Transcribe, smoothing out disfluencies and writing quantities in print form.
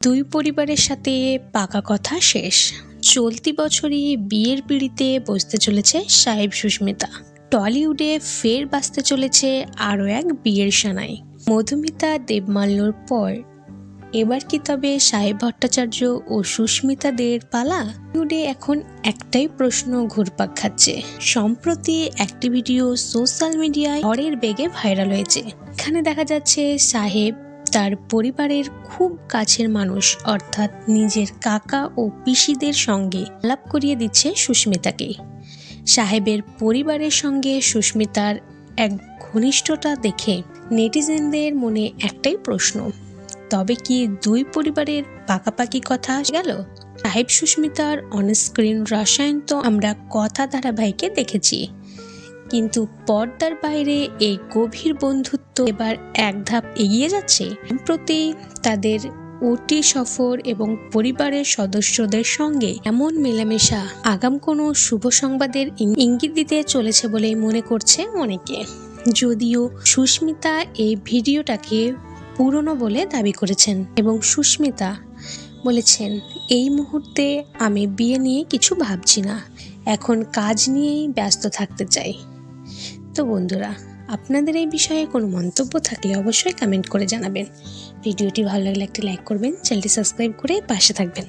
দুই পরিবারের সাথে পাকা কথা শেষ। চলতি বছরই বিয়ের পিঁড়িতে বসতে চলেছে সাহেব সুস্মিতা। টলিউডে ফের বাজতে চলেছে আরও এক বিয়ের সানাই। মধুমিতা দেবমাল্যর পর এবার কি তবে সাহেব ভট্টাচার্য ও সুস্মিতাদের পালা? টলিউডে এখন একটাই প্রশ্ন ঘুরপাক খাচ্ছে। সম্প্রতি একটি ভিডিও সোশ্যাল মিডিয়ায় ঝড়ের বেগে ভাইরাল হয়েছে। এখানে দেখা যাচ্ছে সাহেব তার পরিবারের খুব কাছের মানুষ অর্থাৎ নিজের কাকা ও পিসিদের সঙ্গে আলাপ করিয়ে দিচ্ছে সুস্মিতাকে। সাহেবের পরিবারের সঙ্গে সুস্মিতার এক ঘনিষ্ঠতা দেখে নেটিজেনদের মনে একটাই প্রশ্ন, তবে কি দুই পরিবারের পাকাপাকি কথা গেল? সাহেব সুস্মিতার অনস্ক্রিন রসায়ন তো আমরা কথা ধারাবাহিকে দেখেছি, কিন্তু পর্দার বাইরে এই গভীর বন্ধুত্ব এবার এক ধাপ এগিয়ে যাচ্ছে। সম্প্রতি তাদের ওটি সফর এবং পরিবারের সদস্যদের সঙ্গে এমন মেলামেশা আগাম কোনো শুভ সংবাদের ইঙ্গিত দিতে চলেছে বলেই মনে করছে অনেকে। যদিও সুস্মিতা এই ভিডিওটাকে পুরনো বলে দাবি করেছেন এবং সুস্মিতা বলেছেন, এই মুহূর্তে আমি বিয়ে নিয়ে কিছু ভাবছি না, এখন কাজ নিয়েই ব্যস্ত থাকতে চাই। তো বন্ধুরা, আপনাদের এই বিষয়ে কোনো মন্তব্য থাকলে অবশ্যই কমেন্ট করে জানাবেন। ভিডিওটি ভালো লাগলে একটি লাইক করবেন, চ্যানেলটি সাবস্ক্রাইব করে পাশে থাকবেন।